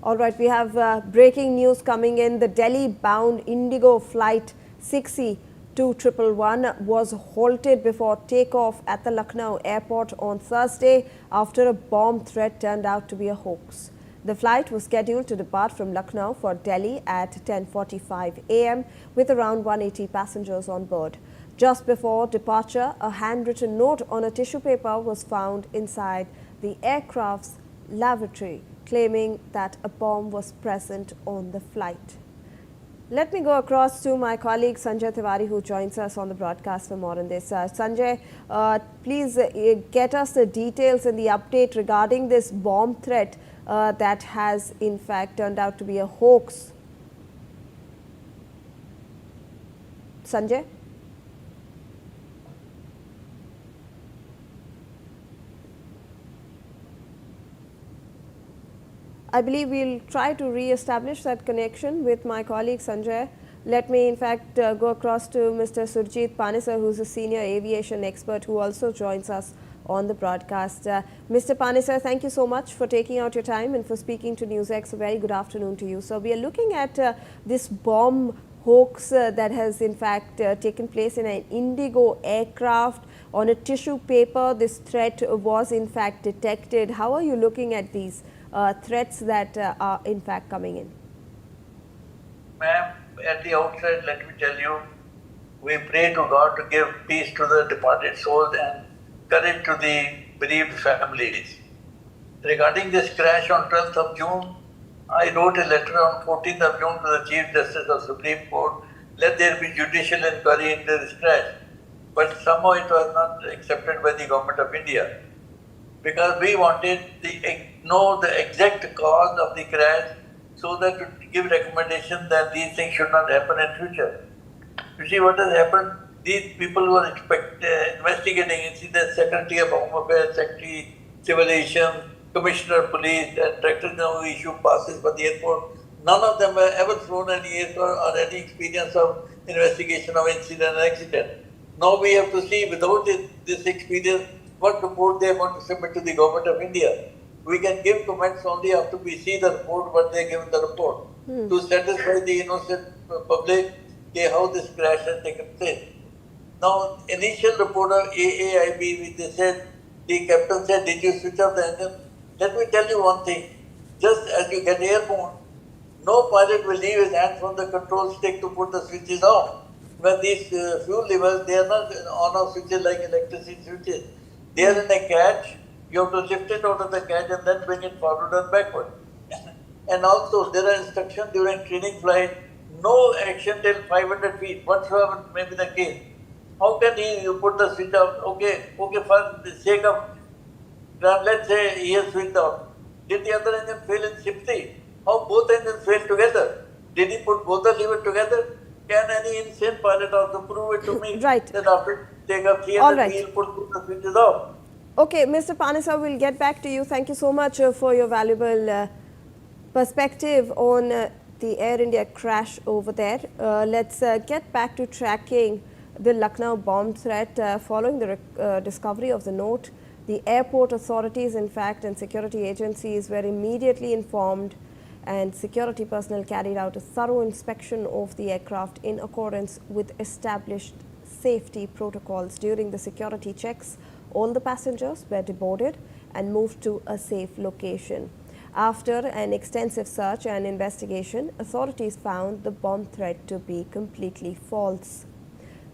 All right, we have breaking news coming in. The Delhi-bound IndiGo flight 6E2111 was halted before takeoff at the Lucknow airport on Thursday after a bomb threat turned out to be a hoax. The flight was scheduled to depart from Lucknow for Delhi at 10:45 a.m. with around 180 passengers on board. Just before departure, a handwritten note on a tissue paper was found inside the aircraft's lavatory, claiming that a bomb was present on the flight. Let me go across to my colleague Sanjay Tiwari, who joins us on the broadcast for more on this. Sanjay, please get us the details and the update regarding this bomb threat that has in fact turned out to be a hoax. Sanjay? I believe we'll try to re-establish that connection with my colleague Sanjay. Let me in fact go across to Mr. Surjit Panesar, who's a senior aviation expert who also joins us on the broadcast. Mr. Panesar, thank you so much for taking out your time and for speaking to NewsX. A very good afternoon to you. So we are looking at this bomb hoax that has in fact taken place in an IndiGo aircraft. On a tissue paper, this threat was in fact detected. How are you looking at these threats that are in fact coming in? Ma'am, at the outset, let me tell you, we pray to God to give peace to the departed souls and courage to the bereaved families. Regarding this crash on 12th of June, I wrote a letter on 14th of June to the Chief Justice of Supreme Court, let there be judicial inquiry into this crash. But somehow it was not accepted by the Government of India, because we wanted to know the exact cause of the crash so that to give recommendation that these things should not happen in future. You see what has happened? These people who are investigating, you see the Secretary of Home Affairs, Secretary Civil Aviation, Commissioner of Police, and Director General who issue passes for the airport, none of them have ever flown any aircraft or any experience of investigation of incident or accident. Now we have to see without this experience what report they want to submit to the Government of India. We can give comments only after we see the report, what they give in the report, to satisfy the innocent public how this crash has taken place. Now, initial report of AAIB, they said, the captain said, did you switch off the engine? Let me tell you one thing, just as you get airborne, no pilot will leave his hand from the control stick to put the switches on. When these fuel levers, they are not on-off switches like electricity switches. They are in a catch. You have to lift it out of the catch and then bring it forward and backward. And also, there are instructions during training flight, no action till 500 feet, whatsoever may be the case. How can you put the switch out? Okay, for the sake of, let's say he has switched out. Did the other engine fail in sympathy? How both engines fail together? Did he put both the levers together? Can any insane pilot also prove it to me Right. that after takeoff he All and right. he'll put the switches off? Okay, Mr. Panesar, we'll get back to you. Thank you so much for your valuable perspective on the Air India crash over there. Let's get back to tracking the Lucknow bomb threat. Following the discovery of the note, the airport authorities, in fact, and security agencies were immediately informed, and security personnel carried out a thorough inspection of the aircraft in accordance with established safety protocols. During the security checks, all the passengers were deboarded and moved to a safe location. After an extensive search and investigation, authorities found the bomb threat to be completely false.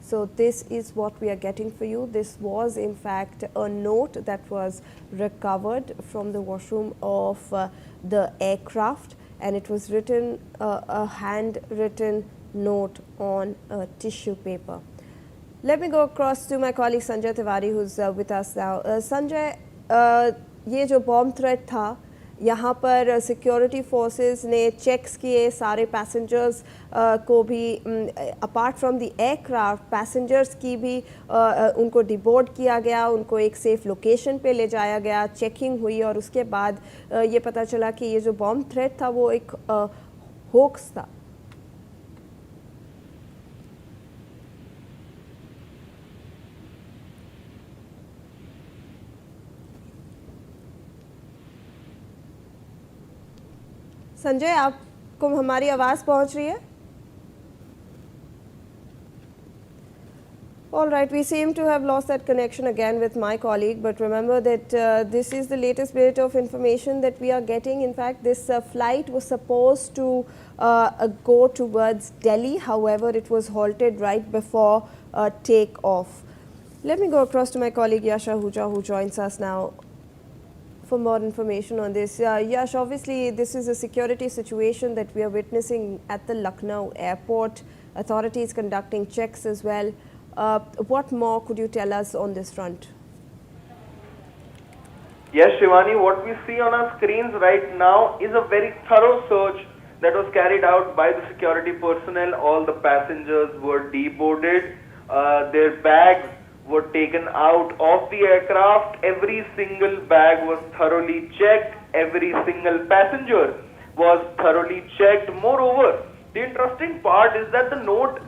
So this is what we are getting for you. This was in fact a note that was recovered from the washroom of the aircraft, and it was written, a handwritten note on a tissue paper. Let me go across to my colleague Sanjay Tiwari, who's with us now. Sanjay, ये जो bomb threat था, यहाँ पर security forces ने checks किए सारे passengers को भी, apart from the aircraft passengers की भी उनको डिबोर्ड किया गया, उनको एक सेफ लोकेशन पे ले जाया गया, चेकिंग हुई और उसके बाद ये पता चला कि ये जो बॉम्ब थ्रेट था वो एक होक्स था. संजय, आपको हमारी आवाज़ पहुंच रही है? All right, we seem to have lost that connection again with my colleague, but remember that this is the latest bit of information that we are getting. In fact, this flight was supposed to go towards Delhi. However, it was halted right before takeoff. Let me go across to my colleague Yash Ahuja, who joins us now for more information on this. Yash, obviously this is a security situation that we are witnessing at the Lucknow airport. Authorities conducting checks as well. What more could you tell us on this front? Yes, Shivani, what we see on our screens right now is a very thorough search that was carried out by the security personnel. All the passengers were deboarded, their bags were taken out of the aircraft, every single bag was thoroughly checked, every single passenger was thoroughly checked. Moreover, the interesting part is that the note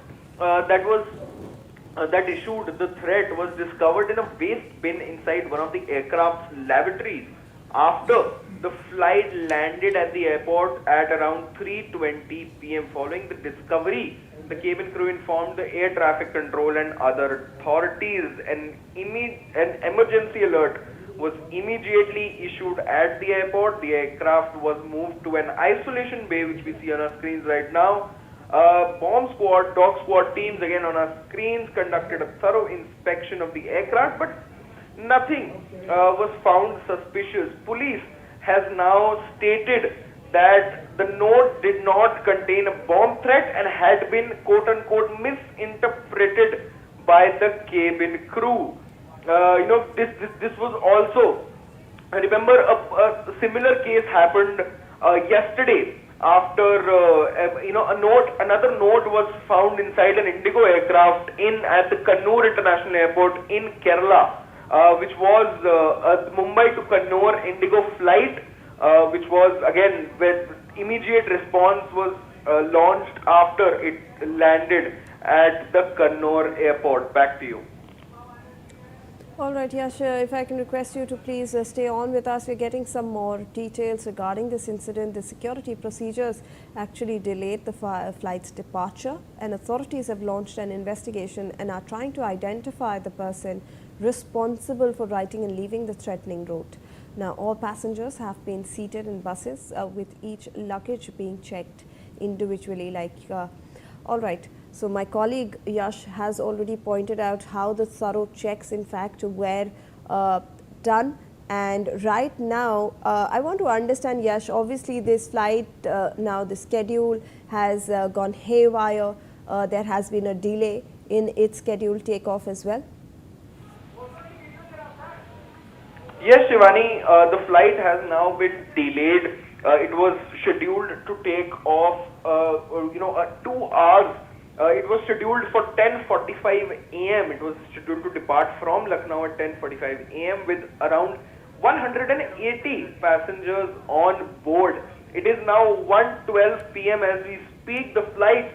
that issued the threat was discovered in a waste bin inside one of the aircraft's lavatories after the flight landed at the airport at around 3:20 p.m. Following the discovery, the cabin crew informed the air traffic control and other authorities. An emergency alert was immediately issued at the airport. The aircraft was moved to an isolation bay, which we see on our screens right now. Bomb squad, dog squad teams again on our screens conducted a thorough inspection of the aircraft, but nothing was found suspicious. Police has now stated that the note did not contain a bomb threat and had been quote-unquote misinterpreted by the cabin crew. This was also, I remember a similar case happened yesterday. After another note was found inside an IndiGo aircraft at the Kannur International Airport in Kerala, which was a Mumbai to Kannur IndiGo flight, which was again when immediate response was launched after it landed at the Kannur airport. Back to you. All right, Yash, if I can request you to please stay on with us. We're getting some more details regarding this incident. The security procedures actually delayed the flight's departure, and authorities have launched an investigation and are trying to identify the person responsible for writing and leaving the threatening route. Now, all passengers have been seated in buses with each luggage being checked individually. All right. So my colleague Yash has already pointed out how the thorough checks in fact were done, and right now I want to understand, Yash, obviously this flight now the schedule has gone haywire. There has been a delay in its scheduled takeoff as well. Yes, Shivani, the flight has now been delayed. It was scheduled to take off 2 hours. It was scheduled for 10:45 a.m. It was scheduled to depart from Lucknow at 10:45 a.m. with around 180 passengers on board. It is now 1:12 p.m. as we speak. The flight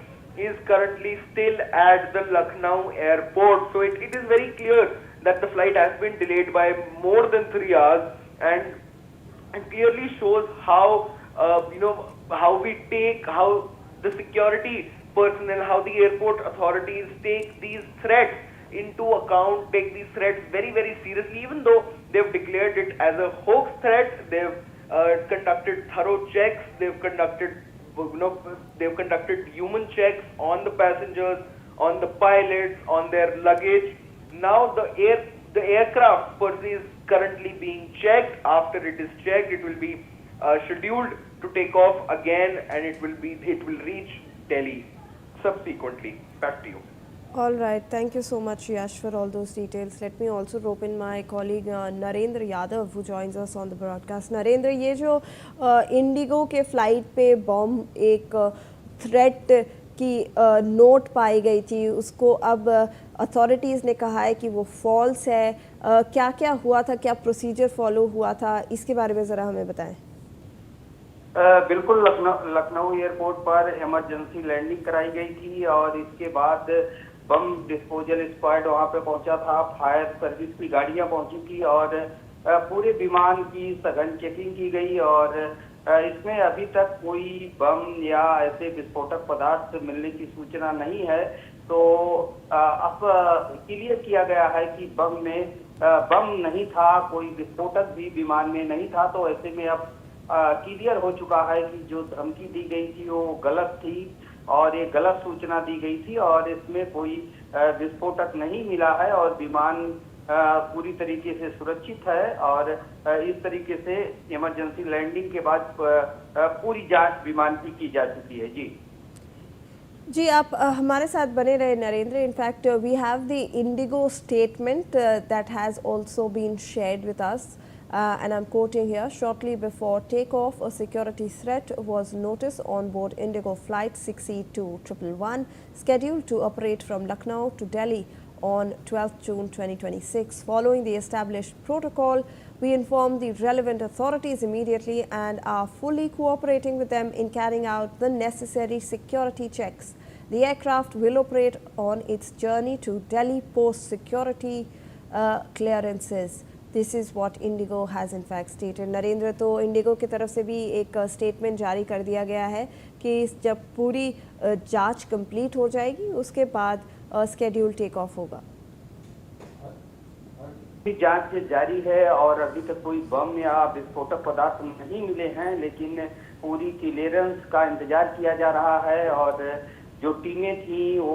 is currently still at the Lucknow airport. So it is very clear that the flight has been delayed by more than 3 hours, and it clearly shows how how the security personnel, how the airport authorities take these threats into account, take these threats very, very seriously. Even though they've declared it as a hoax threat, they've conducted thorough checks, they've conducted human checks on the passengers, on the pilots, on their luggage. Now the aircraft per se is currently being checked. After it is checked, it will be scheduled to take off again, and it will reach Delhi subsequently. Back to you. All right, thank you so much, Yash, for all those details. Let me also rope in my colleague Narendra Yadav, who joins us on the broadcast. Narendra, ये जो Indigo के flight पे bomb एक threat की note पाई गई थी, उसको अब अथॉरिटीज़ ने कहा है कि वो फॉल्स है. क्या क्या हुआ था, क्या प्रोसीजर फॉलो हुआ था, इसके बारे में ज़रा हमें बताएं. बिल्कुल लखनऊ एयरपोर्ट पर इमरजेंसी लैंडिंग कराई गई थी और इसके बाद बम डिस्पोजल स्क्वाड वहां पे पहुंचा था. फायर सर्विस की गाड़ियां पहुंची थी और पूरे विमान की सघन चेकिंग की गई और इसमें अभी तक कोई बम या ऐसे विस्फोटक पदार्थ मिलने की सूचना नहीं है। तो अब क्लियर किया गया है कि बम में बम नहीं था, कोई विस्फोटक भी विमान में नहीं था। तो ऐसे में अब क्लियर हो चुका है कि जो धमकी दी गई थी वो गलत थी और ये गलत सूचना दी गई थी और इसमें कोई विस्फोटक नहीं मिला है और विमान पूरी तरीके से सुरक्षित है। और इस तरीके से इमरजेंसी लैंडिंग के बाद पूरी जांच विमान की जा चुकी है। जी, आप हमारे साथ बने रहे Narendra. In fact we have the IndiGo statement that has also been shared with us and I'm quoting here: shortly before takeoff, a security threat was noticed on board IndiGo flight 6E211 scheduled to operate from Lucknow to Delhi on 12th June 2026. Following the established protocol, we informed the relevant authorities immediately and are fully cooperating with them in carrying out the necessary security checks. The aircraft will operate on its journey to Delhi post security clearances. This is what Indigo has in fact stated. Narendra, तो Indigo की तरफ से भी एक statement जारी कर दिया गया है कि जब पूरी जांच कंप्लीट हो जाएगी उसके बाद स्केड्यूल टेक ऑफ होगा। जांच जारी है और अभी तक कोई बम या विस्फोटक पदार्थ नहीं मिले हैं, लेकिन पूरी क्लियरेंस का इंतजार किया जा रहा है और जो टीमें थी वो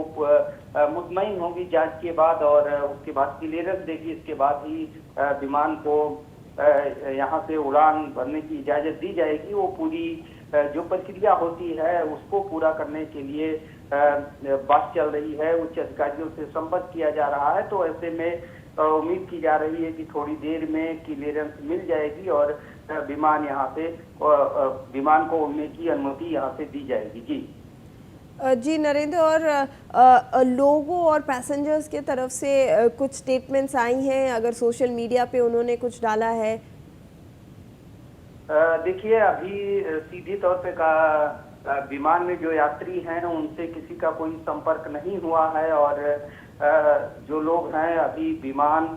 मुतमईन होंगी जांच के बाद और उसके बाद क्लियरेंस देगी। इसके बाद ही विमान को यहाँ से उड़ान भरने की इजाज़त दी जाएगी। वो पूरी जो प्रक्रिया होती है उसको पूरा करने के लिए बात चल रही है, उच्च अधिकारियों से संपर्क किया जा रहा है। तो ऐसे में उम्मीद की जा रही है कि थोड़ी देर में क्लियरेंस मिल जाएगी और विमान यहाँ से विमान को उड़ने की अनुमति यहाँ से दी जाएगी। जी नरेंद्र, और लोगों और पैसेंजर्स के तरफ से कुछ स्टेटमेंट्स आई हैं, अगर सोशल मीडिया पे उन्होंने कुछ डाला है? देखिए, अभी सीधे तौर पे का विमान में जो यात्री हैं उनसे किसी का कोई संपर्क नहीं हुआ है और जो लोग हैं अभी विमान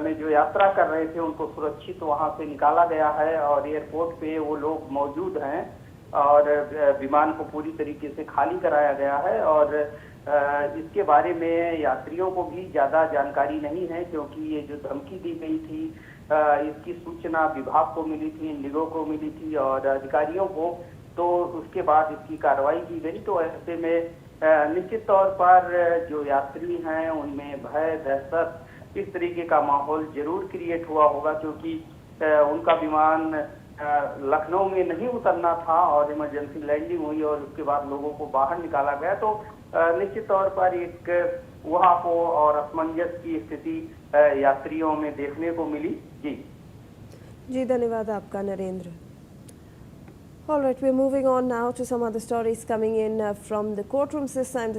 में जो यात्रा कर रहे थे उनको सुरक्षित वहां से निकाला गया है और एयरपोर्ट पे वो लोग मौजूद हैं और विमान को पूरी तरीके से खाली कराया गया है। और इसके बारे में यात्रियों को भी ज़्यादा जानकारी नहीं है, क्योंकि ये जो धमकी दी गई थी इसकी सूचना विभाग को मिली थी, इंडिगो को मिली थी और अधिकारियों को, तो उसके बाद इसकी कार्रवाई की गई। तो ऐसे में निश्चित तौर पर जो यात्री हैं उनमें भय, दहशत, इस तरीके का माहौल जरूर क्रिएट हुआ होगा, क्योंकि उनका विमान लखनऊ में नहीं उतरना था और इमरजेंसी लैंडिंग हुई और उसके बाद लोगों को बाहर निकाला गया। तो निश्चित तौर पर एक वहां और असमंजस की स्थिति यात्रियों में देखने को मिली। जी धन्यवाद आपका Narendra. All right, we're moving on now to some other stories coming in from the courtrooms. This time the